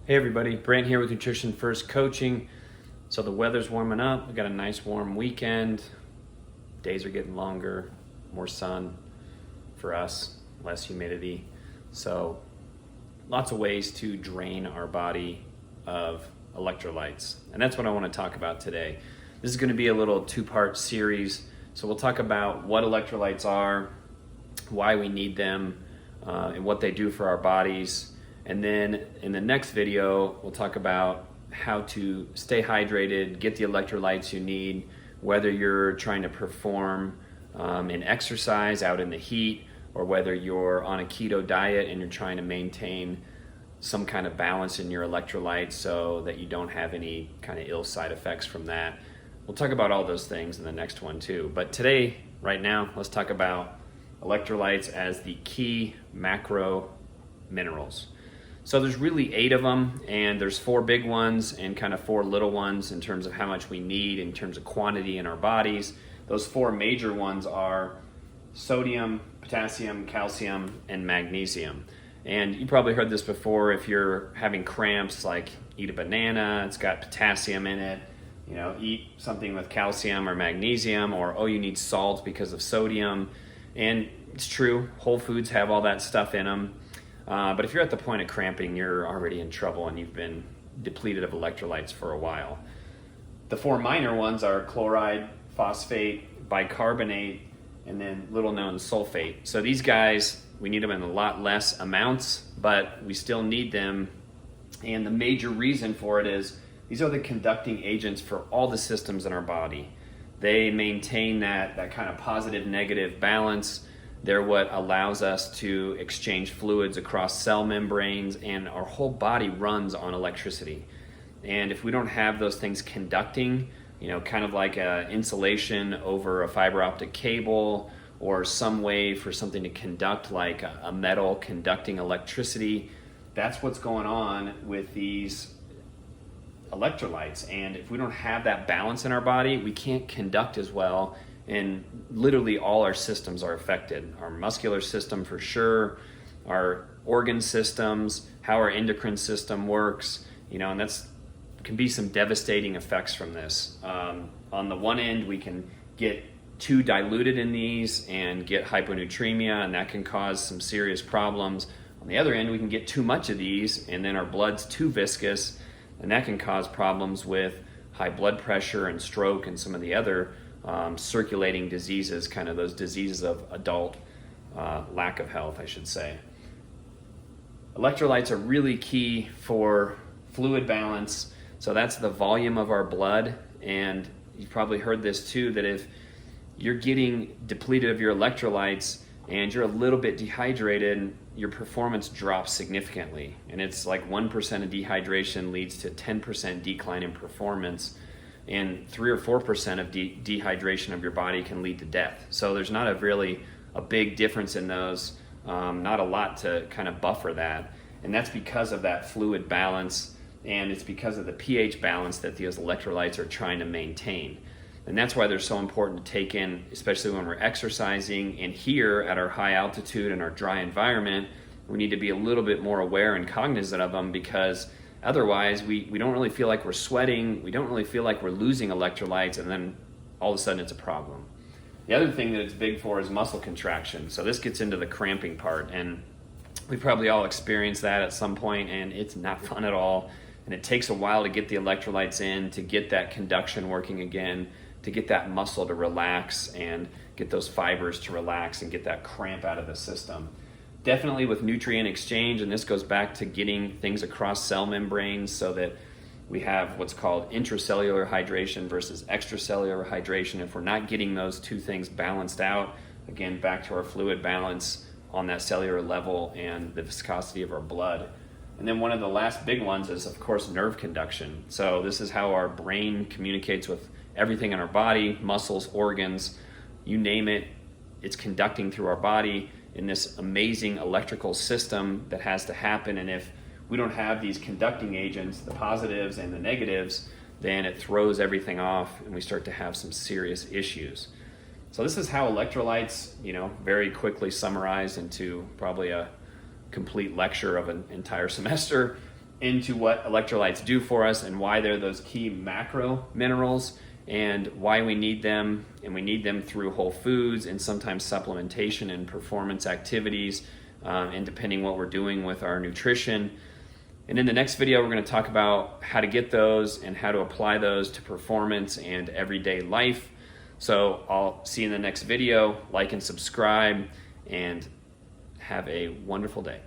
Hey everybody, Brant here with Nutrition First Coaching. So the weather's warming up. We got a nice warm weekend. Days are getting longer, more sun for us, less humidity. So lots of ways to drain our body of electrolytes. And that's what I want to talk about today. This is going to be a little two-part series. So we'll talk about what electrolytes are, why we need them, and what they do for our bodies. And then in the next video, we'll talk about how to stay hydrated, get the electrolytes you need, whether you're trying to perform an exercise out in the heat, or whether you're on a keto diet and you're trying to maintain some kind of balance in your electrolytes so that you don't have any kind of ill side effects from that. We'll talk about all those things in the next one too. But today, right now, let's talk about electrolytes as the key macro minerals. So there's really 8 of them, and there's 4 big ones and kind of 4 little ones in terms of how much we need in terms of quantity in our bodies. Those 4 major ones are sodium, potassium, calcium, and magnesium. And you probably heard this before. If you're having cramps, like eat a banana, it's got potassium in it. You know, eat something with calcium or magnesium, or oh, you need salt because of sodium. And it's true, whole foods have all that stuff in them. But if you're at the point of cramping, you're already in trouble and you've been depleted of electrolytes for a while. The 4 minor ones are chloride, phosphate, bicarbonate, and then little known sulfate. So these guys, we need them in a lot less amounts, but we still need them. And the major reason for it is these are the conducting agents for all the systems in our body. They maintain that kind of positive-negative balance. They're what allows us to exchange fluids across cell membranes, and our whole body runs on electricity. And if we don't have those things conducting, you know, kind of like insulation over a fiber optic cable, or some way for something to conduct like a metal conducting electricity, that's what's going on with these electrolytes. And if we don't have that balance in our body, we can't conduct as well. And literally all our systems are affected. Our muscular system for sure, our organ systems, how our endocrine system works, you know, and that's can be some devastating effects from this. On the one end, we can get too diluted in these and get hyponatremia, and that can cause some serious problems. On the other end, we can get too much of these, and then our blood's too viscous, and that can cause problems with high blood pressure and stroke and some of the other circulating diseases, kind of those diseases of adult lack of health, I should say. Electrolytes are really key for fluid balance. So that's the volume of our blood. And you've probably heard this too, that if you're getting depleted of your electrolytes and you're a little bit dehydrated, your performance drops significantly. And it's like 1% of dehydration leads to 10% decline in performance. And 3 or 4% of dehydration of your body can lead to death. So there's not a big difference in those, not a lot to kind of buffer that. And that's because of that fluid balance, and it's because of the pH balance that those electrolytes are trying to maintain. And that's why they're so important to take in, especially when we're exercising. And here at our high altitude and our dry environment, we need to be a little bit more aware and cognizant of them, because otherwise, we don't really feel like we're sweating, we don't really feel like we're losing electrolytes, and then all of a sudden it's a problem. The other thing that it's big for is muscle contraction. So this gets into the cramping part, and we probably all experienced that at some point, and it's not fun at all. And it takes a while to get the electrolytes in, to get that conduction working again, to get that muscle to relax and get those fibers to relax and get that cramp out of the system. Definitely with nutrient exchange, and this goes back to getting things across cell membranes so that we have what's called intracellular hydration versus extracellular hydration. If we're not getting those two things balanced out, again, back to our fluid balance on that cellular level and the viscosity of our blood. And then one of the last big ones is, of course, nerve conduction. So this is how our brain communicates with everything in our body, muscles, organs, you name it, it's conducting through our body in this amazing electrical system that has to happen. And if we don't have these conducting agents, the positives and the negatives, then it throws everything off and we start to have some serious issues. So this is how electrolytes, very quickly summarized into probably a complete lecture of an entire semester. into what electrolytes do for us and why they're those key macro minerals and why we need them. And we need them through whole foods and sometimes supplementation and performance activities, and depending what we're doing with our nutrition. And in the next video, we're going to talk about how to get those and how to apply those to performance and everyday life. So I'll see you in the next video. Like and subscribe, and have a wonderful day.